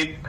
1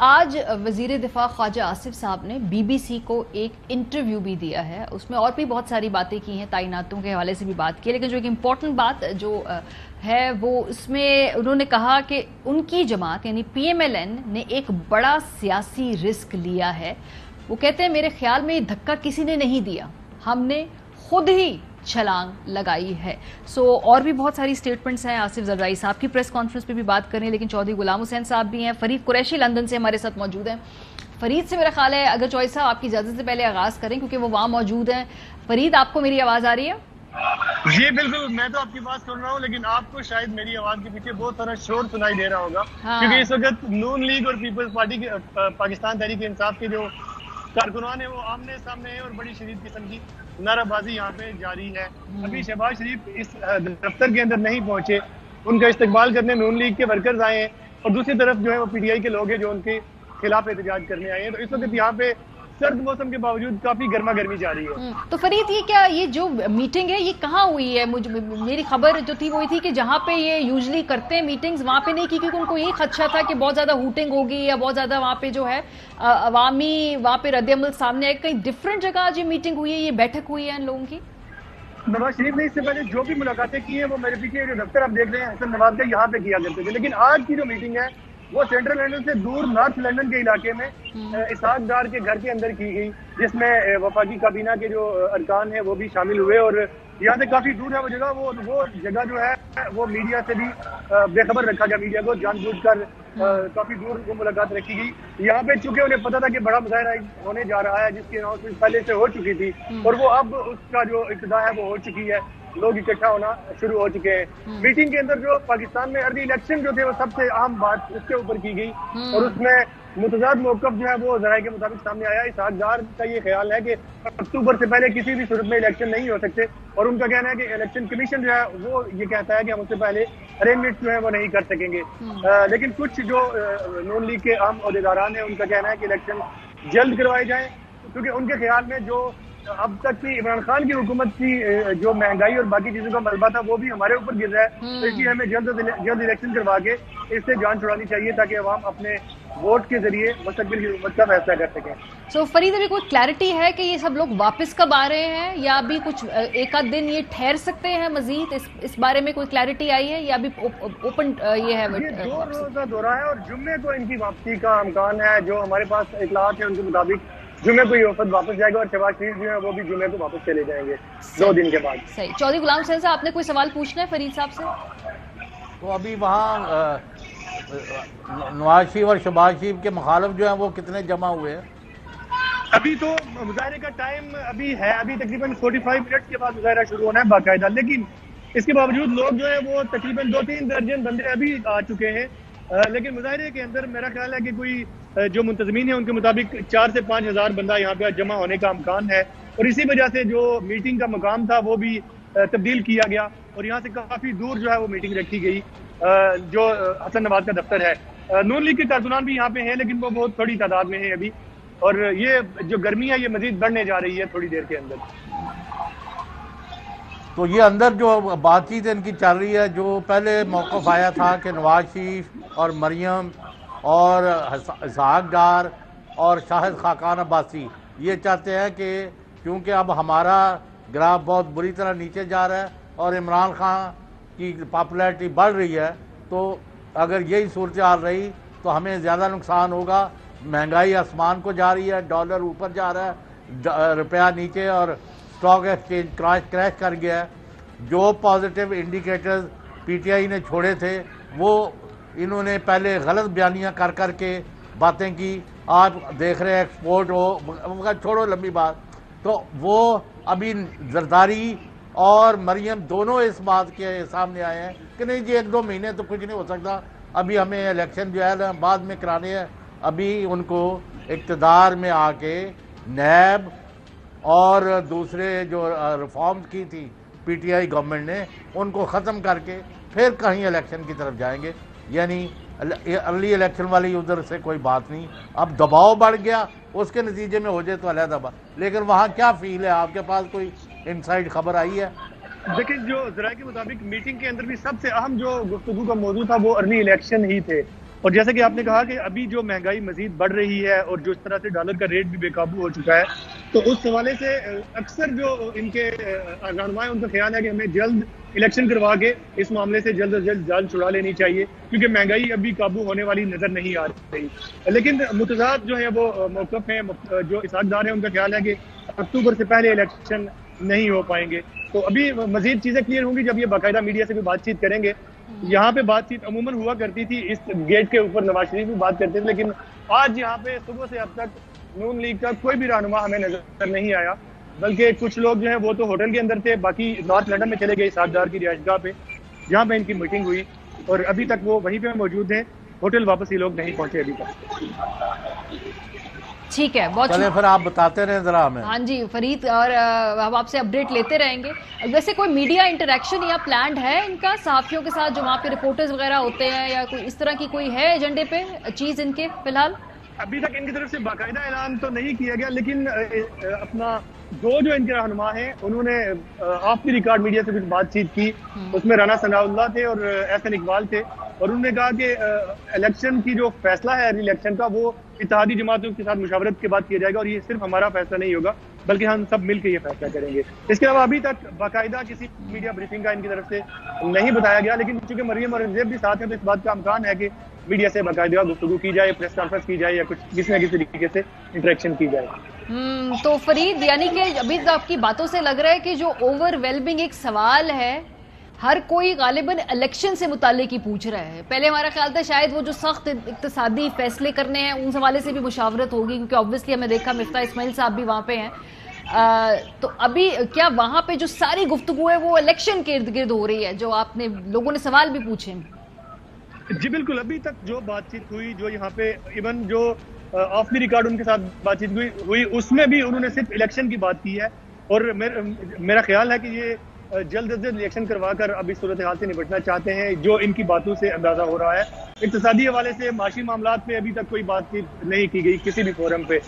آج وزیر دفاع خواجہ آصف صاحب نے BBC کو ایک انٹرویو بھی دیا ہے، اس میں اور بھی بہت ساری باتیں کی ہیں، تعیناتوں کے حوالے سے بھی بات کی، لیکن جو ایک امپورٹنٹ بات جو ہے وہ اس میں انہوں نے کہا کہ ان کی جماعت یعنی PMLN نے ایک بڑا سیاسی رسک لیا ہے۔ وہ کہتے ہیں میرے خیال میں یہ دھکا کسی نے نہیں دیا، ہم نے خود ہی چھلانگ لگائی ہے۔ اور بھی بہت ساری سٹیٹمنٹس ہیں، آصف زرداری صاحب کی پریس کانفرنس پہ بھی بات کریں، لیکن چودھری غلام حسین صاحب بھی ہیں، فرید قریشی لندن سے ہمارے ساتھ موجود ہیں۔ فرید سے میرا خیال ہے اگر چوہدری صاحب آپ کی اجازت سے پہلے آغاز کریں کیونکہ وہ وہاں موجود ہیں۔ فرید، آپ کو میری آواز آ رہی ہے؟ جی بالکل، میں تو آپ کی بات سن رہا ہوں، لیکن آپ کو شاید میری آواز کے پیچھے بہت سارا شور سنائی دے رہا ہوگا، کیونکہ اس وقت نون لیگ اور پیپلز پارٹی کے پاکستان تحریک انصاف کے جو کارکنان ہیں وہ آمنے سامنے ہیں اور بڑی شدید قسم کی نعرہ بازی یہاں پہ جاری ہے۔ ابھی شہباز شریف اس دفتر کے اندر نہیں پہنچے، ان کا استقبال کرنے نون لیگ کے ورکرز آئے ہیں، اور دوسری طرف جو ہے وہ PTI کے لوگ ہیں جو ان کے خلاف احتجاج کرنے آئے ہیں۔ تو اس وقت یہاں پہ سرد موسم کے باوجود کافی گرما گرمی جاری ہے۔ تو فرید، یہ جو میٹنگ ہے یہ کہاں ہوئی ہے؟ میری خبر جو تھی وہ تھی کہ جہاں پہ یہ یوزلی کرتے ہیں میٹنگز وہاں پہ نہیں کی، کیونکہ ان کو یہی خدشہ تھا کہ بہت زیادہ ہوٹنگ ہوگی یا بہت زیادہ وہاں پہ جو ہے عوامی وہاں پہ رد عمل سامنے آئے۔ کہیں ڈفرینٹ جگہ آج یہ میٹنگ ہوئی ہے، یہ بیٹھک ہوئی ہے ان لوگوں کی؟ نواز شریف نے اس سے پہلے جو بھی ملاقاتیں کی ہیں وہ میرے پیچھے جو دفتر آپ دیکھ رہے ہیں حسن نواز کا یہاں پہ کیا کرتے تھے، لیکن آج کی جو میٹنگ ہے وہ سینٹرل لنڈن سے دور نارتھ لنڈن کے علاقے میں اسحاق ڈار کے گھر کے اندر کی گئی، جس میں وفاقی کابینہ کے جو ارکان ہیں وہ بھی شامل ہوئے، اور یہاں سے کافی دور ہے وہ جگہ، وہ جگہ جو ہے وہ میڈیا سے بھی بے خبر رکھا گیا، میڈیا کو جان بوجھ کر کافی دور وہ ملاقات رکھی گئی۔ یہاں پہ چونکہ انہیں پتا تھا کہ بڑا مظاہرہ ہونے جا رہا ہے جس کی اناؤنسمنٹ پہلے سے ہو چکی تھی، اور وہ اب اس کا جو ابتدا ہے وہ ہو چکی ہے، لوگ اکٹھا ہونا شروع ہو چکے ہیں۔ میٹنگ کے اندر جو پاکستان میں ارلی الیکشن جو تھے وہ سب سے اہم بات اس کے اوپر کی گئی، اور اس میں متضاد موقف جو ہے وہ ذرائع کے مطابق سامنے آیا۔ اسحاق ڈار کا یہ خیال ہے کہ اکتوبر سے پہلے کسی بھی صورت میں الیکشن نہیں ہو سکتے، اور ان کا کہنا ہے کہ الیکشن کمیشن جو ہے وہ یہ کہتا ہے کہ ہم اس سے پہلے ارینجمنٹ جو ہے وہ نہیں کر سکیں گے، لیکن کچھ جو نون لیگ کے اہم عہدیداران ہیں ان کا کہنا ہے کہ الیکشن جلد کروائے جائیں، کیونکہ ان کے خیال میں جو اب تک کی عمران خان کی حکومت کی جو مہنگائی اور باقی چیزوں کا ملبہ تھا وہ بھی ہمارے اوپر گر رہا ہے، تو اس لیے ہمیں جلد الیکشن کروا کے اس سے جان چھڑانی چاہیے تاکہ عوام اپنے ووٹ کے ذریعے مستقبل کی حکومت کا فیصلہ کر سکیں۔ فرید، ابھی کوئی کلیئرٹی ہے کہ یہ سب لوگ واپس کب آ رہے ہیں، یا ابھی کچھ ایک آدھ دن یہ ٹھہر سکتے ہیں مزید؟ اس بارے میں کوئی کلیئرٹی آئی ہے یا ابھی اوپن یہ ہے؟ یہ 2 روزہ دورہ ہے اور جمعے کو ان کی واپسی کا امکان ہے، جو ہمارے پاس اطلاعات ہیں ان کے مطابق جمعے کو یہ وفد واپس جائے گا، اور شہباز شریف جو ہے وہ بھی جمعے کو واپس چلے جائیں گے 2 دن کے بعد۔ صحیح۔ چودھری غلام حسین صاحب، آپ نے کوئی سوال پوچھنا ہے فرید صاحب سے؟ تو ابھی وہاں نواز شریف اور شہباز شریف کے مخالف جو ہیں وہ کتنے جمع ہوئے ہیں؟ ابھی تو مظاہرے کا ٹائم ابھی ہے، ابھی تقریباً 45 منٹ کے بعد مظاہرہ شروع ہونا ہے باقاعدہ، لیکن اس کے باوجود لوگ جو ہے وہ تقریباً 2-3 درجن بندے ابھی آ چکے ہیں، لیکن مظاہرے کے اندر میرا خیال ہے کہ کوئی جو منتظمین ہیں ان کے مطابق 4 سے 5 ہزار بندہ یہاں پہ جمع ہونے کا امکان ہے، اور اسی وجہ سے جو میٹنگ کا مقام تھا وہ بھی تبدیل کیا گیا، اور یہاں سے کافی دور جو ہے وہ میٹنگ رکھی گئی جو حسن نواز کا دفتر ہے۔ نون لیگ کے کارکنان بھی یہاں پہ ہیں لیکن وہ بہت تھوڑی تعداد میں ہیں ابھی، اور یہ جو گرمی ہے یہ مزید بڑھنے جا رہی ہے تھوڑی دیر کے اندر۔ تو یہ اندر جو بات چیت ان کی چل رہی ہے، جو پہلے موقف آیا تھا کہ نواز شریف اور مریم اور اسحاق ڈار اور شاہد خاقان عباسی یہ چاہتے ہیں کہ کیونکہ اب ہمارا گراف بہت بری طرح نیچے جا رہا ہے اور عمران خان کی پاپولیرٹی بڑھ رہی ہے، تو اگر یہی صورتحال رہی تو ہمیں زیادہ نقصان ہوگا، مہنگائی آسمان کو جا رہی ہے، ڈالر اوپر جا رہا ہے، روپیہ نیچے، اور اسٹاک ایکسچینج کریش کر گیا ہے۔ جو پازیٹیو انڈیکیٹرز PTI نے چھوڑے تھے وہ انہوں نے پہلے غلط بیانیاں کر کے باتیں کی، آپ دیکھ رہے ہیں ایکسپورٹ ہو، چھوڑو لمبی بات، تو وہ ابھی زرداری اور مریم دونوں اس بات کے سامنے آئے ہیں کہ نہیں جی 1-2 مہینے تو کچھ نہیں ہو سکتا، ابھی ہمیں الیکشن جو ہے بعد میں کرانے ہیں۔ ابھی ان کو اقتدار میں آ کے نیب اور دوسرے جو ریفارمز کی تھی PTI گورنمنٹ نے ان کو ختم کر کے پھر کہیں الیکشن کی طرف جائیں گے، یعنی ارلی الیکشن والی ادھر سے کوئی بات نہیں۔ اب دباؤ بڑھ گیا، اس کے نتیجے میں ہو جائے تو علیحدہ بات، لیکن وہاں کیا فیل ہے؟ آپ کے پاس کوئی انسائیڈ خبر آئی ہے؟ دیکھیں، جو ذرائع کے مطابق میٹنگ کے اندر بھی سب سے اہم جو گفتگو کا موضوع تھا وہ ارلی الیکشن ہی تھے، اور جیسا کہ آپ نے کہا کہ ابھی جو مہنگائی مزید بڑھ رہی ہے اور جو اس طرح سے ڈالر کا ریٹ بھی بے قابو ہو چکا ہے، تو اس حوالے سے اکثر جو ان کے رہنما ہیں ان کا خیال ہے کہ ہمیں جلد الیکشن کروا کے اس معاملے سے جلد از جلد جان چھڑا لینی چاہیے، کیونکہ مہنگائی ابھی قابو ہونے والی نظر نہیں آ رہی۔ لیکن متضاد جو ہے وہ موقف ہیں، جو اسحاق ڈار ہیں ان کا خیال ہے کہ اکتوبر سے پہلے الیکشن نہیں ہو پائیں گے۔ تو ابھی مزید چیزیں کلیئر ہوں گی جب یہ باقاعدہ میڈیا سے بھی بات چیت کریں گے۔ یہاں پہ بات چیت عموماً ہوا کرتی تھی، اس گیٹ کے اوپر نواز شریف بھی بات کرتے تھے، لیکن آج یہاں پہ صبح سے اب تک نون لیگ کا کوئی بھی رہنما ہمیں نظر نہیں آیا، بلکہ کچھ لوگ جو ہیں وہ تو ہوٹل کے اندر تھے، باقی نارتھ لندن میں چلے گئے اسحاق ڈار کی رہائش گاہ پہ جہاں پہ ان کی میٹنگ ہوئی، اور ابھی تک وہ وہیں پہ موجود ہیں۔ ہوٹل واپس یہ لوگ نہیں پہنچے ابھی تک۔ ٹھیک ہے، بہت چلیں پھر آپ بتاتے رہیں ذرا ہمیں۔ ہاں جی فرید، اور ہم آپ سے اپڈیٹ لیتے رہیں گے۔ ویسے کوئی میڈیا انٹریکشن یا پلانڈ ہے ان کا صحافیوں کے ساتھ جو وہاں پہ رپورٹرز وغیرہ ہوتے ہیں، یا کوئی اس طرح کی کوئی ہے ایجنڈے پہ چیز ان کے فی الحال؟ ابھی تک ان کی طرف سے باقاعدہ اعلان تو نہیں کیا گیا، لیکن اپنا جو ان کے رہنما ہیں انہوں نے آف دی ریکارڈ میڈیا سے کچھ بات چیت کی۔ اس میں رانا ثناء اللہ تھے اور احسن اقبال تھے، اور انہوں نے کہا کہ الیکشن کی جو فیصلہ ہے الیکشن کا وہ اتحادی جماعتوں کے ساتھ مشاورت کے بعد کیا جائے گا، اور یہ صرف ہمارا فیصلہ نہیں ہوگا بلکہ ہم سب مل کے یہ فیصلہ کریں گے۔ اس کے علاوہ ابھی تک باقاعدہ کسی میڈیا بریفنگ کا ان کی طرف سے نہیں بتایا گیا، لیکن چونکہ مریم اور زیب بھی ساتھ ہیں تو اس بات کا امکان ہے کہ میڈیا سے باقاعدہ گفتگو کی جائے، پریس کانفرنس کی جائے، یا کچھ کسی نہ کسی طریقے سے انٹریکشن کی جائے۔ تو فرید، یعنی کہ ابھی تو آپ کی باتوں سے لگ رہا ہے کہ جو اوور ویلمنگ ایک سوال ہے ہر کوئی غالباً الیکشن سے متعلق ہی پوچھ رہا ہے۔ پہلے ہمارا خیال تھا شاید وہ جو سخت اقتصادی فیصلے کرنے ہیں ان حوالے سے بھی مشاورت ہوگی، کیونکہ آبویسلی ہمیں دیکھا مفتاح اسماعیل صاحب بھی وہاں پہ ہیں، تو ابھی کیا وہاں پہ جو ساری گفتگو ہے وہ الیکشن کے ارد گرد ہو رہی ہے، جو آپ نے لوگوں نے سوال بھی پوچھے؟ جی بالکل، ابھی تک جو بات چیت ہوئی، جو یہاں پہ ایون جو آف دی ریکارڈ ان کے ساتھ بات چیت ہوئی، اس میں بھی انہوں نے صرف الیکشن کی بات کی ہے، اور میرا خیال ہے کہ یہ جلد از جلد الیکشن کروا کر اب اس صورتحال سے نپٹنا چاہتے ہیں، جو ان کی باتوں سے اندازہ ہو رہا ہے۔ اقتصادی حوالے سے معاشی معاملات پہ ابھی تک کوئی بات چیت نہیں کی گئی کسی بھی فورم پہ۔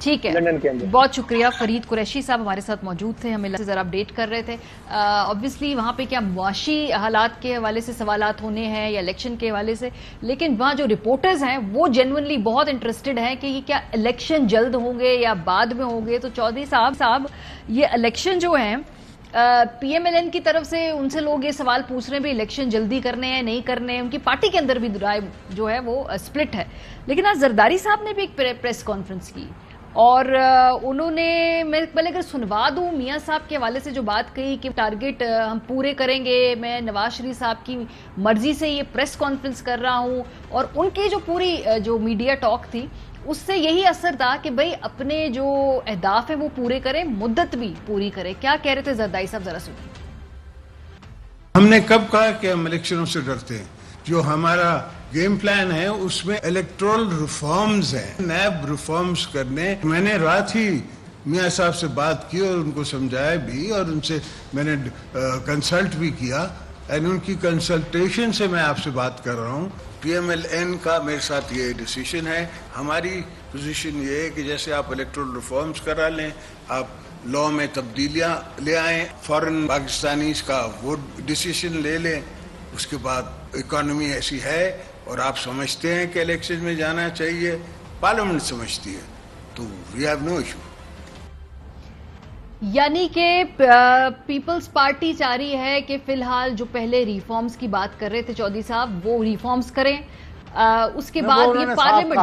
ٹھیک ہے، لندن کے اندر۔ بہت شکریہ فرید قریشی صاحب ہمارے ساتھ موجود تھے، ہمیں ذرا اپڈیٹ کر رہے تھے۔ آبویسلی وہاں پہ کیا معاشی حالات کے حوالے سے سوالات ہونے ہیں یا الیکشن کے حوالے سے، لیکن وہاں جو رپورٹرز ہیں وہ جینوئنلی بہت انٹرسٹڈ ہیں کہ یہ کیا الیکشن جلد ہوں گے یا بعد میں ہوں گے۔ تو چودھری صاحب یہ الیکشن جو ہیں پی ایم ایل این کی طرف سے ان سے لوگ یہ سوال پوچھ رہے ہیں بھی الیکشن جلدی کرنے ہیں نہیں کرنے ہیں، ان کی پارٹی کے اندر بھی رائے جو ہے وہ سپلٹ ہے۔ لیکن آج زرداری صاحب نے بھی ایک پریس کانفرنس کی، اور انہوں نے، میں پہلے اگر سنوا دوں میاں صاحب کے حوالے سے جو بات کہی کہ ٹارگٹ ہم پورے کریں گے، میں نواز شریف صاحب کی مرضی سے یہ پریس کانفرنس کر رہا ہوں، اور ان کی جو پوری جو میڈیا ٹاک تھی اس سے یہی اثر تھا کہ بھئی اپنے جو اہداف ہیں وہ پورے کریں، مدت بھی پوری کریں۔ کیا کہہ رہے تھے زرداری صاحب، ذرا سنیں۔ ہم نے کب کہا کہ ہم الیکشنوں سے ڈرتے ہیں؟ جو ہمارا گیم پلان ہے اس میں الیکٹرل ریفارمز ہیں، نیب ریفارمز کرنے۔ میں نے رات ہی میاں صاحب سے بات کی اور ان کو سمجھایا بھی، اور ان سے میں نے کنسلٹ بھی کیا، ان کی کنسلٹیشن سے میں آپ سے بات کر رہا ہوں۔ پی ایم ایل این کا میرے ساتھ یہ ڈیسیشن ہے۔ ہماری پوزیشن یہ ہے کہ جیسے آپ الیکٹرل ریفارمز کرا لیں، آپ لا میں تبدیلیاں لے آئیں، فورن پاکستانیز کا وہ ڈیسیشن لے لیں، اس کے بعد اکانومی ایسی ہے اور آپ سمجھتے ہیں کہ الیکشن میں جانا چاہیے، پارلیمنٹ سمجھتی ہے، تو وی ہیو نو ایشو۔ یعنی کہ پیپلز پارٹی چاہ رہی ہے کہ فی الحال جو پہلے ریفارمز کی بات کر رہے تھے چودھری صاحب وہ ریفارمز کریں، اس کے بعد یہ پارلیمنٹ،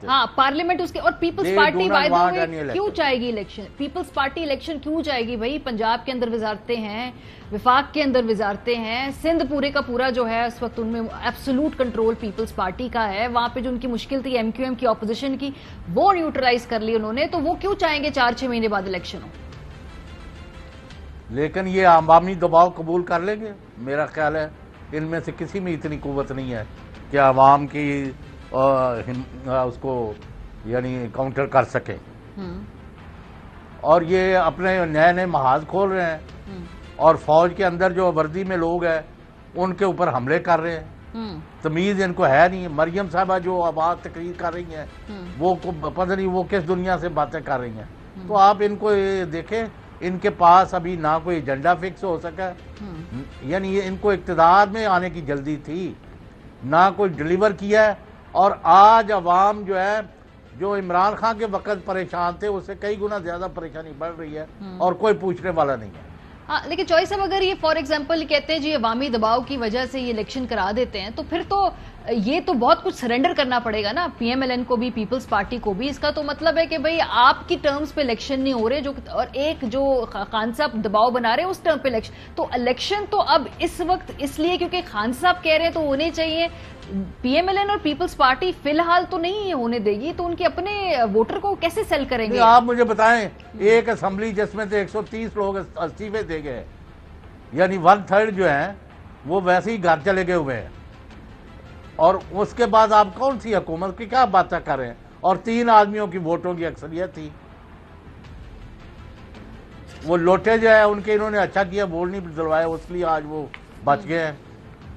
ہاں پارلیمنٹ اس کے، اور پیپلز پارٹی وائدہ میں کیوں چاہے گی الیکشن؟ پیپلز پارٹی الیکشن کیوں چاہے گی بھائی؟ پنجاب کے اندر وزارتیں ہیں، وفاق کے اندر وزارتیں ہیں، سندھ پورے کا پورا جو ہے اس وقت ان میں ایبسولوٹ کنٹرول پیپلز پارٹی کا ہے، وہاں پہ جو ان کی مشکل تھی ایم کیو ایم کی اپوزیشن کی وہ نیوٹرلائز کر لی انہوں نے، تو وہ کیوں چاہیں گے 4-6 مہینے بعد الیکشن ہو؟ لیکن یہ عوامی دباؤ قبول کر لیں گے؟ میرا خیال ہے ان میں سے کسی میں اتنی قوت نہیں ہے کہ عوام کی اس کو یعنی کاؤنٹر کر سکے، اور یہ اپنے نئے نئے محاذ کھول رہے ہیں، اور فوج کے اندر جو وردی میں لوگ ہیں ان کے اوپر حملے کر رہے ہیں، تمیز ان کو ہے نہیں۔ مریم صاحبہ جو آواز تقریر کر رہی ہیں وہ پتہ نہیں وہ کس دنیا سے باتیں کر رہی ہیں۔ تو آپ ان کو دیکھیں، ان کے پاس ابھی نہ کوئی ایجنڈا فکس ہو سکا، یعنی ان کو اقتدار میں آنے کی جلدی تھی، نہ کوئی ڈلیور کیا ہے. اور آج عوام جو ہے جو عمران خان کے وقت پریشان تھے اس سے کئی گنا زیادہ پریشانی بڑھ رہی ہے اور کوئی پوچھنے والا نہیں ہے. ہاں لیکن چوہدری صاحب اگر یہ فار ایگزامپل کہتے ہیں جی عوامی دباؤ کی وجہ سے یہ الیکشن کرا دیتے ہیں تو پھر تو یہ تو بہت کچھ سرنڈر کرنا پڑے گا نا پی ایم ایل این کو بھی, پیپلز پارٹی کو بھی. اس کا تو مطلب ہے کہ بھئی آپ کی ٹرمز پہ الیکشن نہیں ہو رہے اور ایک جو خان صاحب دباؤ بنا رہے ہیں اس ٹرم پہ الیکشن. تو الیکشن تو اب اس وقت اس لیے کیونکہ خان صاحب کہہ رہے ہیں تو ہونے چاہیے. پی ایم ایل این اور پیپلز پارٹی فی الحال تو نہیں ہونے دے گی, تو ان کے اپنے ووٹر کو کیسے سیل کریں گے؟ آپ مجھے بتائیں, ایک اسمبلی جس میں سے 130 لوگ استعفے دے گئے, یعنی 1/3 جو ہیں وہ ویسے ہی گھر چلے گئے ہوئے ہیں, اور اس کے بعد آپ کون سی حکومت کی کیا باتیں کر رہے ہیں؟ اور 3 آدمیوں کی ووٹوں کی اکثریت تھی. وہ لوٹے جو ہے ان کے انہوں نے اچھا کیا, ووٹ نہیں دلوایا, اس لیے آج وہ بچ گئے ہیں.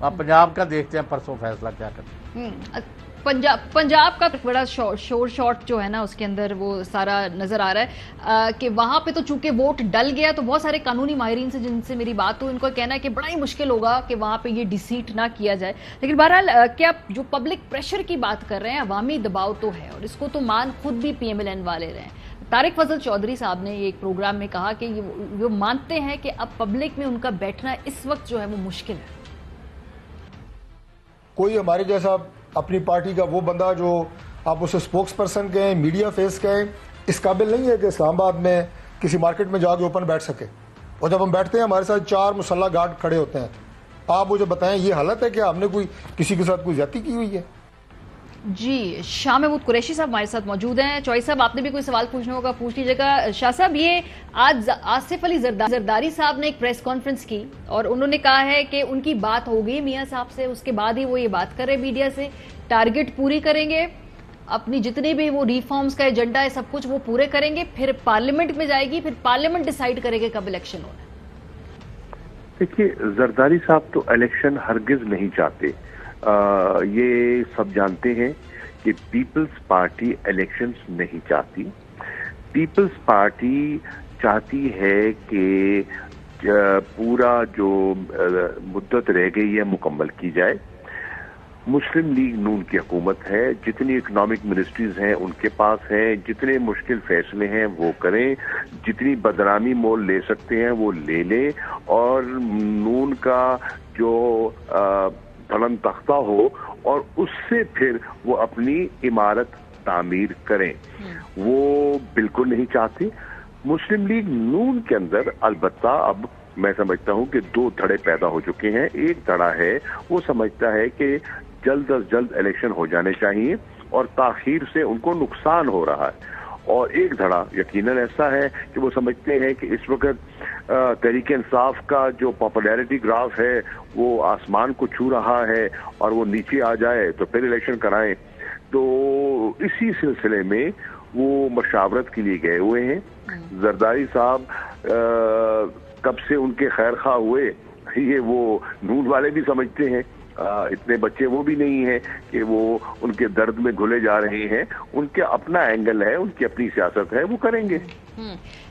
آپ پنجاب کا دیکھتے ہیں پرسوں فیصلہ کیا کرتے ہیں. پنجاب کا بڑا شور شارٹ جو ہے نا اس کے اندر وہ سارا نظر آ رہا ہے کہ وہاں پہ تو چونکہ ووٹ ڈل گیا تو بہت سارے قانونی ماہرین سے جن سے میری بات ہوئی ان کو کہنا ہے کہ بڑا ہی مشکل ہوگا کہ وہاں پہ یہ ڈیسیٹ نہ کیا جائے. لیکن بہرحال کیا جو پبلک پریشر کی بات کر رہے ہیں, عوامی دباؤ تو ہے اور اس کو تو مان خود بھی پی ایم ایل این والے رہے ہیں. طارق فضل چودھری صاحب نے ایک پروگرام میں کہا کہ وہ مانتے ہیں کہ اب پبلک میں ان کا بیٹھنا اس وقت جو ہے وہ مشکل ہے. کوئی ہمارے جیسا اپنی پارٹی کا وہ بندہ جو آپ اسے سپوکس پرسن کہیں, میڈیا فیس کہیں, اس قابل نہیں ہے کہ اسلام آباد میں کسی مارکیٹ میں جا کے اوپن بیٹھ سکے. اور جب ہم بیٹھتے ہیں ہمارے ساتھ 4 مسلح گارڈ کھڑے ہوتے ہیں. آپ مجھے بتائیں یہ حالت ہے کہ آپ نے کسی کے ساتھ کوئی زیادتی کی ہوئی ہے؟ جی, شاہ محمود قریشی صاحب ہمارے ساتھ موجود ہیں. چوہدری صاحب آپ نے بھی کوئی سوال پوچھنا ہوگا پوچھ لیجیے گا. شاہ صاحب, یہ آج آصف علی زرداری صاحب نے ایک پریس کانفرنس کی اور انہوں نے کہا ہے کہ ان کی بات ہو گئی میاں صاحب سے, اس کے بعد ہی وہ یہ بات کر رہے میڈیا سے, ٹارگٹ پوری کریں گے, اپنی جتنے بھی وہ ریفارمز کا ایجنڈا ہے سب کچھ وہ پورے کریں گے, پھر پارلیمنٹ میں جائے گی, پھر پارلیمنٹ ڈیسائیڈ کرے گا کب الیکشن ہونا ہے. دیکھیے, زرداری صاحب تو الیکشن ہرگز نہیں چاہتے. یہ سب جانتے ہیں کہ پیپلز پارٹی الیکشنز نہیں چاہتی. پیپلز پارٹی چاہتی ہے کہ پورا جو مدت رہ گئی ہے مکمل کی جائے. مسلم لیگ نون کی حکومت ہے, جتنی اکنامک منسٹریز ہیں ان کے پاس ہیں, جتنے مشکل فیصلے ہیں وہ کریں, جتنی بدنامی مول لے سکتے ہیں وہ لے لیں, اور نون کا جو بلند تختہ ہو اور اس سے پھر وہ اپنی عمارت تعمیر کریں. وہ بالکل نہیں چاہتے. مسلم لیگ نون کے اندر البتہ اب میں سمجھتا ہوں کہ 2 دھڑے پیدا ہو چکے ہیں. ایک دھڑا ہے وہ سمجھتا ہے کہ جلد از جلد الیکشن ہو جانے چاہیے اور تاخیر سے ان کو نقصان ہو رہا ہے, اور ایک دھڑا یقیناً ایسا ہے کہ وہ سمجھتے ہیں کہ اس وقت تحریک انصاف کا جو پاپولیرٹی گراف ہے وہ آسمان کو چھو رہا ہے اور وہ نیچے آ جائے تو پھر الیکشن کرائیں. تو اسی سلسلے میں وہ مشاورت کے لیے گئے ہوئے ہیں. زرداری صاحب کب سے ان کے خیر خواہ ہوئے یہ وہ نون والے بھی سمجھتے ہیں. اتنے بچے وہ بھی نہیں ہیں کہ وہ ان کے درد میں گھلے جا رہے ہیں. ان کے اپنا اینگل ہے, ان کی اپنی سیاست ہے, وہ کریں گے.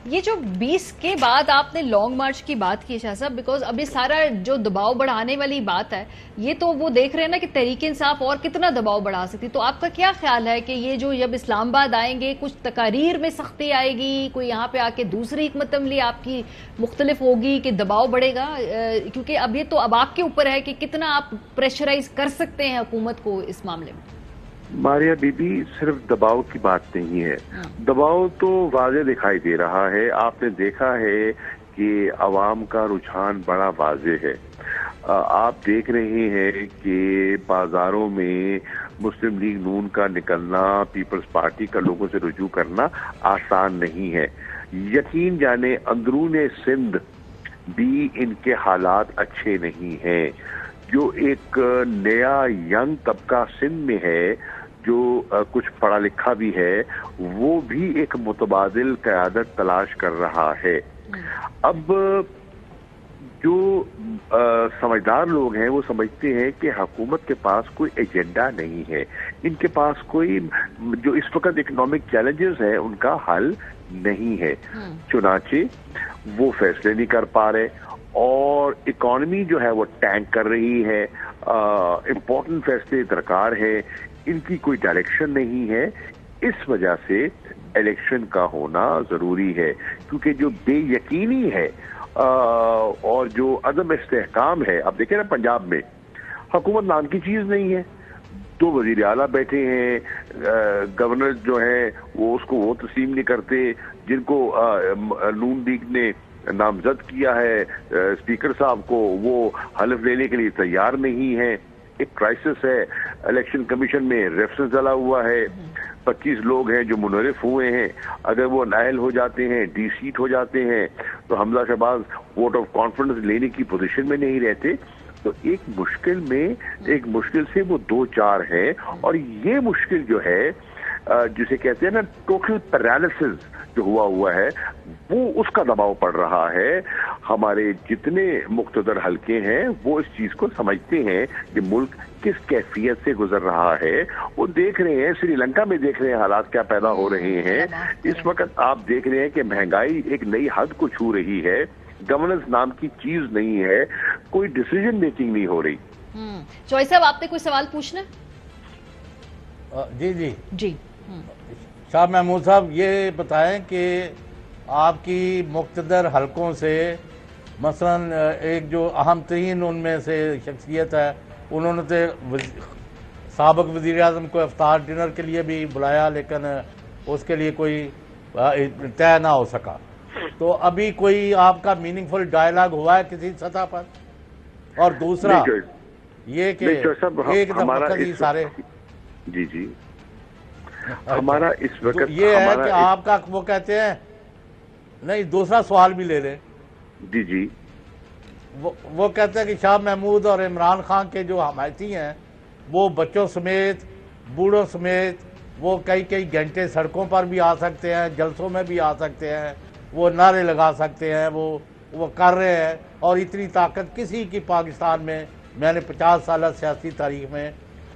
یہ جو 20 کے بعد آپ نے لانگ مارچ کی بات کی شاہ صاحب, بیکاز اب یہ سارا جو دباؤ بڑھانے والی بات ہے یہ تو وہ دیکھ رہے ہیں نا کہ تحریک انصاف اور کتنا دباؤ بڑھا سکتی. تو آپ کا کیا خیال ہے کہ یہ جو جب اسلام آباد آئیں گے کچھ تقاریر میں سختی آئے گی, کوئی یہاں پہ آ کے دوسری حکمت عملی آپ کی مختلف ہوگی کہ دباؤ بڑھے گا؟ کیونکہ اب یہ تو اب آپ کے اوپر ہے کہ کتنا آپ پریشرائز کر سکتے ہیں حکومت کو اس معاملے میں. ماریا بی بی, صرف دباؤ کی بات نہیں ہے. دباؤ تو واضح دکھائی دے رہا ہے. آپ نے دیکھا ہے کہ عوام کا رجحان بڑا واضح ہے. آپ دیکھ رہے ہیں کہ بازاروں میں مسلم لیگ نون کا نکلنا, پیپلز پارٹی کا لوگوں سے رجوع کرنا آسان نہیں ہے. یقین جانے اندرون سندھ بھی ان کے حالات اچھے نہیں ہیں. جو ایک نیا ینگ طبقہ سندھ میں ہے جو کچھ پڑھا لکھا بھی ہے, وہ بھی ایک متبادل قیادت تلاش کر رہا ہے. اب جو سمجھدار لوگ ہیں وہ سمجھتے ہیں کہ حکومت کے پاس کوئی ایجنڈا نہیں ہے, ان کے پاس کوئی جو اس وقت اکنامک چیلنجز ہیں ان کا حل نہیں ہے. چنانچہ وہ فیصلے نہیں کر پا رہے اور اکانومی جو ہے وہ ٹینک کر رہی ہے، امپورٹنٹ فیصلے درکار ہے، ان کی کوئی ڈائریکشن نہیں ہے. اس وجہ سے الیکشن کا ہونا ضروری ہے، کیونکہ جو بے یقینی ہے اور جو عدم استحکام ہے. اب دیکھیں نا پنجاب میں حکومت نام کی چیز نہیں ہے، 2 وزیر اعلیٰ بیٹھے ہیں، گورنر جو ہیں وہ اس کو وہ تسلیم نہیں کرتے، جن کو نون لیگ نے نامزد کیا ہے اسپیکر صاحب کو، وہ حلف لینے کے لیے تیار نہیں ہیں. ایک کرائسس ہے، الیکشن کمیشن میں ریفرنس ڈلا ہوا ہے، 25 لوگ ہیں جو منحرف ہوئے ہیں، اگر وہ نااہل ہو جاتے ہیں، ڈی سیٹ ہو جاتے ہیں تو حمزہ شہباز ووٹ آف کانفیڈنس لینے کی پوزیشن میں نہیں رہتے. تو ایک مشکل سے وہ 2-4 ہیں، اور یہ مشکل جو ہے جسے کہتے ہیں نا ٹوٹل پیرالسس جو ہوا ہے، وہ اس کا دباؤ پڑ رہا ہے. ہمارے جتنے مقتدر حلقے ہیں وہ اس چیز کو سمجھتے ہیں کہ ملک کس کیفیت سے گزر رہا ہے. وہ دیکھ رہے ہیں، سری لنکا میں دیکھ رہے ہیں حالات کیا پیدا ہو رہے ہیں. اس وقت آپ دیکھ رہے ہیں کہ مہنگائی ایک نئی حد کو چھو رہی ہے، گورننس نام کی چیز نہیں ہے، کوئی ڈیسیجن میکنگ نہیں ہو رہی. چوئی صاحب آپ نے کوئی سوال پوچھنا؟ جی شاہ محمود صاحب، یہ بتائیں کہ آپ کی مقتدر حلقوں سے مثلا ایک جو اہم ترین ان میں سے شخصیت ہے، انہوں نے تو سابق وزیر اعظم کو افطار ڈنر کے لیے بھی بلایا، لیکن اس کے لیے کوئی طے نہ ہو سکا. تو ابھی کوئی آپ کا میننگ فل ڈائلاگ ہوا ہے کسی سطح پر؟ اور دوسرا یہ کہ ایک دفعہ سارے جی ہمارا اس وقت یہ ہے کہ آپ کا وہ کہتے ہیں نہیں، دوسرا سوال بھی لے لیں. جی وہ کہتے ہیں کہ شاہ محمود اور عمران خان کے جو حمایتی ہیں وہ بچوں سمیت، بوڑھوں سمیت، وہ کئی گھنٹے سڑکوں پر بھی آ سکتے ہیں، جلسوں میں بھی آ سکتے ہیں، وہ نعرے لگا سکتے ہیں، وہ کر رہے ہیں. اور اتنی طاقت کسی کی پاکستان میں نے 50 سالہ سیاسی تاریخ میں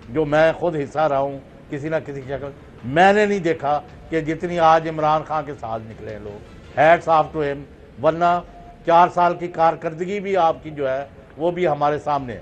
جو میں خود حصہ رہا ہوں کسی نہ کسی شکل میں نے نہیں دیکھا کہ جتنی آج عمران خان کے ساتھ نکلے ہیں لوگ. ہیٹس آف ٹو ہم. ورنہ 4 سال کی کارکردگی بھی آپ کی جو ہے وہ بھی ہمارے سامنے ہے.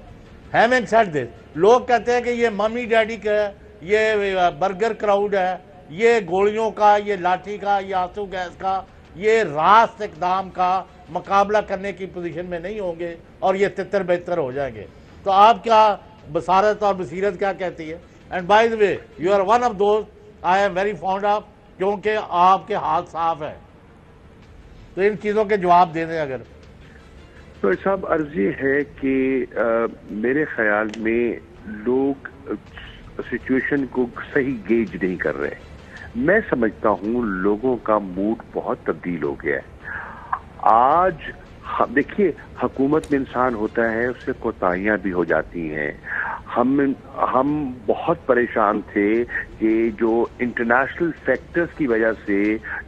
ہیونگ سیڈ دس، لوگ کہتے ہیں کہ یہ ممی ڈیڈی کا، یہ برگر کراؤڈ ہے، یہ گولیوں کا، یہ لاٹھی کا، یہ آنسو گیس کا، یہ راست اقدام کا مقابلہ کرنے کی پوزیشن میں نہیں ہوں گے اور یہ تتر بہتر ہو جائیں گے. تو آپ کیا بصارت اور بصیرت کیا کہتی ہے؟ And by the way you are one of those I am very fond of, کیونکہ آپ کے ہاتھ صاف ہیں. تو ان چیزوں کے جواب دے دیں اگر. تو صاحب عرض یہ ہے کہ میرے خیال میں لوگ سچویشن کو صحیح گیج نہیں کر رہے. میں سمجھتا ہوں لوگوں کا موڈ بہت تبدیل ہو گیا ہے. آج دیکھیے حکومت میں انسان ہوتا ہے، اس سے کوتاہیاں بھی ہو جاتی ہیں. ہم بہت پریشان تھے کہ جو انٹرنیشنل فیکٹرز کی وجہ سے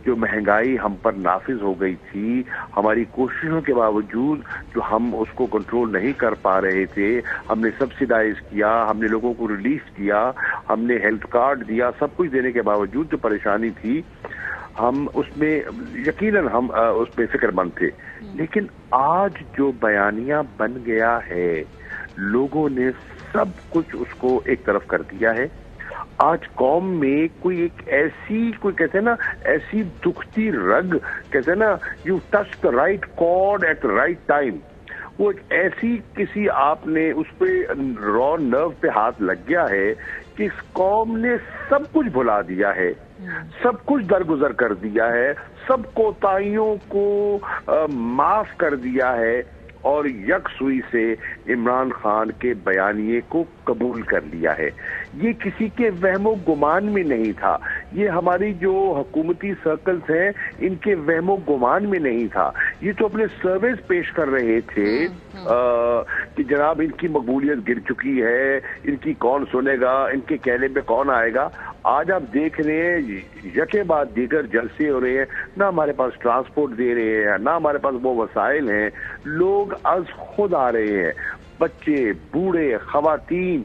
جو مہنگائی ہم پر نافذ ہو گئی تھی، ہماری کوششوں کے باوجود جو ہم اس کو کنٹرول نہیں کر پا رہے تھے، ہم نے سبسیڈائز کیا، ہم نے لوگوں کو ریلیف کیا، ہم نے ہیلتھ کارڈ دیا، سب کچھ دینے کے باوجود جو پریشانی تھی ہم اس میں یقیناً ہم اس میں فکر مند تھے. لیکن آج جو بیانیہ بن گیا ہے، لوگوں نے سب کچھ اس کو ایک طرف کر دیا ہے. آج قوم میں کوئی ایک ایسی کوئی کہتے ہیں نا ایسی دکھتی رگ، کہتے ہیں نا you touch the right card at the right time. وہ ایک ایسی کسی آپ نے اس پہ را نرو پہ ہاتھ لگ گیا ہے کہ اس قوم نے سب کچھ بھلا دیا ہے، سب کچھ درگزر کر دیا ہے، سب کوتاہیوں کو معاف کر دیا ہے اور یکسوئی سے عمران خان کے بیانیے کو قبول کر لیا ہے. یہ کسی کے وہم و گمان میں نہیں تھا، یہ ہماری جو حکومتی سرکلز ہیں ان کے وہم و گمان میں نہیں تھا. یہ تو اپنے سروس پیش کر رہے تھے کہ جناب ان کی مقبولیت گر چکی ہے، ان کی کون سنے گا، ان کے کہنے پہ کون آئے گا. آج آپ دیکھ رہے ہیں یکے بعد دیگر جلسے ہو رہے ہیں، نہ ہمارے پاس ٹرانسپورٹ دے رہے ہیں، نہ ہمارے پاس وہ وسائل ہیں. لوگ از خود آ رہے ہیں، بچے، بوڑھے، خواتین.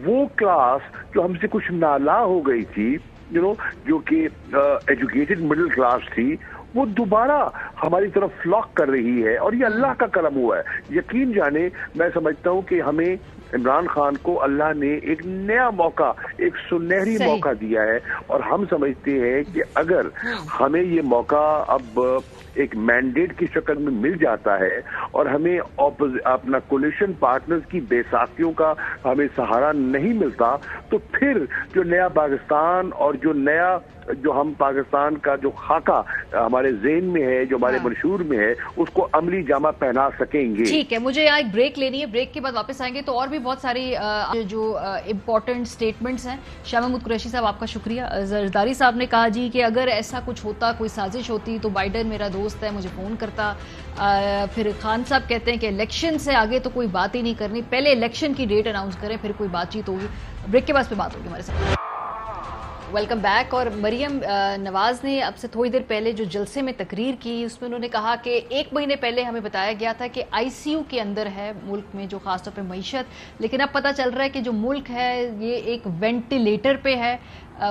وہ کلاس جو ہم سے کچھ نالا ہو گئی تھی، جو کہ ایجوکیٹڈ مڈل کلاس تھی وہ دوبارہ ہماری طرف فلاک کر رہی ہے، اور یہ اللہ کا کرم ہوا ہے. یقین جانے میں سمجھتا ہوں کہ ہمیں عمران خان کو اللہ نے ایک نیا موقع، ایک سنہری موقع دیا ہے، اور ہم سمجھتے ہیں کہ اگر ہمیں یہ موقع اب ایک مینڈیٹ کی شکل میں مل جاتا ہے اور ہمیں اپنا کولیشن پارٹنرز کی بے ساختیوں کا ہمیں سہارا نہیں ملتا، تو پھر جو نیا پاکستان اور جو ہم پاکستان کا جو خاکہ ہمارے ذہن میں ہے، جو ہمارے منشور میں ہے، اس کو عملی جامہ پہنا سکیں گے. ٹھیک ہے، مجھے یہاں ایک بریک لینی ہے، بریک کے بعد واپس آئیں گے تو اور بھی بہت ساری جو امپورٹنٹ سٹیٹمنٹس ہیں. شاہ محمود قریشی صاحب آپ کا شکریہ. زرداری صاحب نے کہا جی کہ اگر ایسا کچھ ہوتا، کوئی سازش ہوتی تو بائیڈن میرا دوست ہے، مجھے فون کرتا. پھر خان صاحب کہتے ہیں کہ الیکشن سے آگے تو کوئی بات ہی نہیں کرنی، پہلے الیکشن کی ڈیٹ اناؤنس کریں پھر کوئی بات چیت ہوگی. بریک کے بعد پہ بات ہوگی ہمارے ساتھ. Welcome back. اور مریم نواز نے اب سے تھوڑی دیر پہلے جو جلسے میں تقریر کی، اس میں انہوں نے کہا کہ 1 مہینے پہلے ہمیں بتایا گیا تھا کہ ICU کے اندر ہے ملک میں جو خاص طور پہ معیشت، لیکن اب پتہ چل رہا ہے کہ جو ملک ہے یہ ایک وینٹیلیٹر پہ ہے.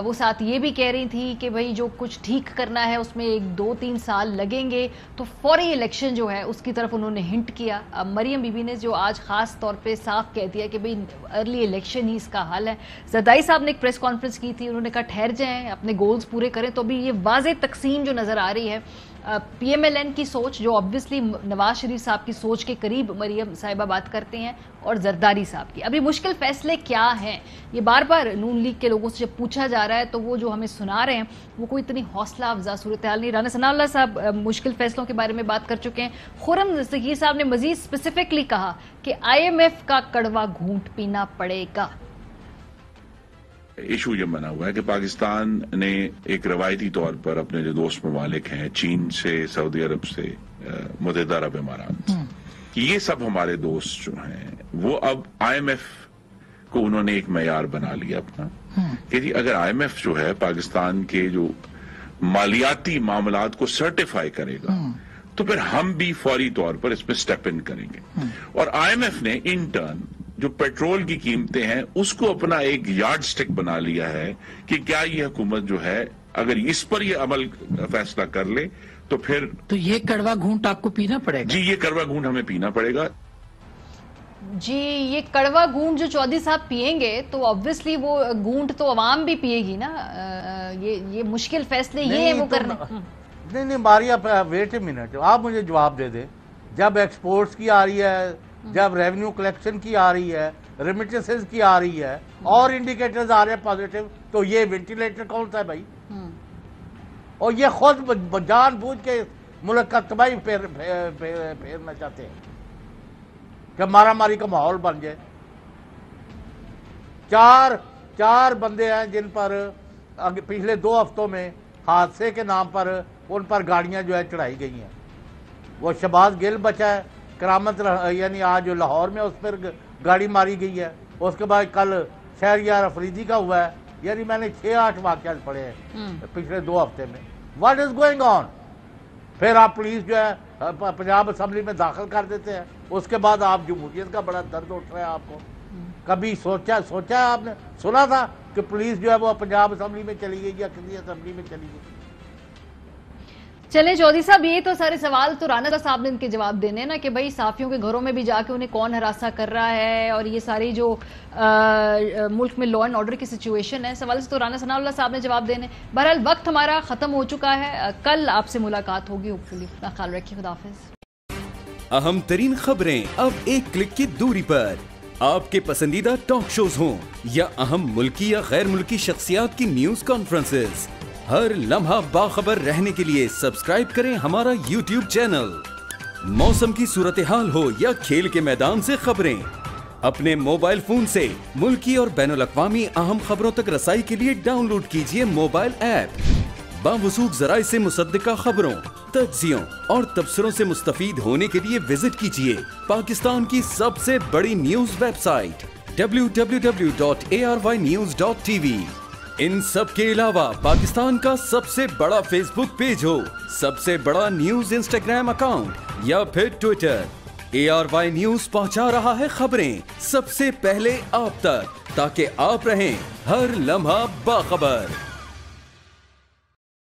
وہ ساتھ یہ بھی کہہ رہی تھی کہ بھائی جو کچھ ٹھیک کرنا ہے اس میں 1-2-3 سال لگیں گے، تو فوری الیکشن جو ہے اس کی طرف انہوں نے ہنٹ کیا. مریم بی بی نے جو آج خاص طور پہ صاف کہہ دیا کہ بھائی ارلی الیکشن ہی اس کا حل ہے. زرداری صاحب نے ایک پریس کانفرنس کی تھی، انہوں نے کہا ٹھہر جائیں، اپنے گولز پورے کریں. تو ابھی یہ واضح تقسیم جو نظر آ رہی ہے PMLN کی سوچ، جو آبویسلی نواز شریف صاحب کی سوچ کے قریب مریم صاحبہ بات کرتے ہیں، اور زرداری صاحب کی. ابھی مشکل فیصلے کیا ہیں یہ بار بار نون لیگ کے لوگوں سے جب پوچھا جا رہا ہے تو وہ جو ہمیں سنا رہے ہیں وہ کوئی اتنی حوصلہ افزا صورتحال نہیں. رانا ثناء اللہ صاحب مشکل فیصلوں کے بارے میں بات کر چکے ہیں. خرم ذکیر صاحب نے مزید اسپیسیفکلی کہا کہ IMF کا کڑوا گھونٹ پینا پڑے گا. ایشو یہ بنا ہوا ہے کہ پاکستان نے ایک روایتی طور پر اپنے جو دوست ممالک ہیں، چین سے، سعودی عرب سے، متحدہ عرب امارات، یہ سب ہمارے دوست جو ہیں وہ اب IMF کو انہوں نے ایک معیار بنا لیا اپنا کہ جی اگر IMF جو ہے پاکستان کے جو مالیاتی معاملات کو سرٹیفائی کرے گا تو پھر ہم بھی فوری طور پر اس پہ سٹیپ ان کریں گے. اور IMF نے ان ٹرن جو پیٹرول کی قیمتیں ہیں اس کو اپنا ایک یارڈ سٹک بنا لیا ہے کہ کیا یہ حکومت جو ہے اگر اس پر یہ عمل فیصلہ کر لے تو پھر تو یہ کڑوا گھونٹ آپ کو پینا پڑے گا. جی یہ کڑوا گھونٹ ہمیں پینا پڑے گا. جی یہ کڑوا گھونٹ جو چودھری صاحب پیئیں گے تو آبویسلی وہ گھونٹ تو عوام بھی پیے گی نا. یہ مشکل فیصلے یہ وہ کرنا نہیں ماریا ویٹ اے منٹ، آپ مجھے جواب دے دیں. جب ایکسپورٹس کی آ رہی ہے، جب ریونیو کلیکشن کی آ رہی ہے، ریمیٹنسز کی آ رہی ہے اور انڈیکیٹرز آ رہے ہیں پازیٹیو، تو یہ وینٹیلیٹر کون سا ہے بھائی؟ اور یہ خود جان بوجھ کے ملک کا تباہی پھیرنا چاہتے ہیں کہ مارا ماری کا ماحول بن جائے. چار بندے ہیں جن پر پچھلے 2 ہفتوں میں حادثے کے نام پر ان پر گاڑیاں جو ہے چڑھائی گئی ہیں. وہ شہباز گل بچا ہے، کرامت یعنی آج لاہور میں اس پر گاڑی ماری گئی ہے. اس کے بعد کل شہریار افریدی کا ہوا ہے. یعنی میں نے 6-8 واقعات پڑھے ہیں پچھلے 2 ہفتے میں. What is going on? پھر آپ پولیس جو ہے پنجاب اسمبلی میں داخل کر دیتے ہیں. اس کے بعد آپ جمہوریت کا بڑا درد اٹھ رہا ہے. آپ کو کبھی سوچا ہے آپ نے؟ سنا تھا کہ پولیس جو ہے وہ پنجاب اسمبلی میں چلی گئی یا کسی اسمبلی میں چلی گئی؟ چلیں چودھری صاحب، یہ تو سارے سوال تو رانا صاحب نے ان کے جواب دینے نا کہ بھائی صحافیوں کے گھروں میں بھی جا کے انہیں کون ہراساں کر رہا ہے اور یہ ساری جو ملک میں لا اینڈ آرڈر کی سچویشن ہے، سوال سے تو رانا ثناء اللہ صاحب نے جواب دینے. بہرحال وقت ہمارا ختم ہو چکا ہے. کل آپ سے ملاقات ہوگی ہوپفلی. اپنا خیال رکھیے. خدا حافظ. اہم ترین خبریں اب ایک کلک کی دوری پر. آپ کے پسندیدہ ٹاک شوز ہوں یا اہم ملکی یا غیر ملکی شخصیات کی نیوز کانفرنسز، ہر لمحہ باخبر رہنے کے لیے سبسکرائب کریں ہمارا YouTube چینل. موسم کی صورتحال ہو یا کھیل کے میدان سے خبریں، اپنے موبائل فون سے ملکی اور بین الاقوامی اہم خبروں تک رسائی کے لیے ڈاؤن لوڈ کیجیے موبائل ایپ. باوثوق ذرائع سے مصدقہ خبروں، تجزیوں اور تبصروں سے مستفید ہونے کے لیے وزٹ کیجیے پاکستان کی سب سے بڑی نیوز ویب سائٹ www.arYnews.tv. ان سب کے علاوہ پاکستان کا سب سے بڑا فیس بک پیج ہو، سب سے بڑا نیوز انسٹاگرام اکاؤنٹ یا پھر ٹویٹر، ARY نیوز پہنچا رہا ہے خبریں سب سے پہلے آپ تک، تاکہ آپ رہیں ہر لمحہ باخبر.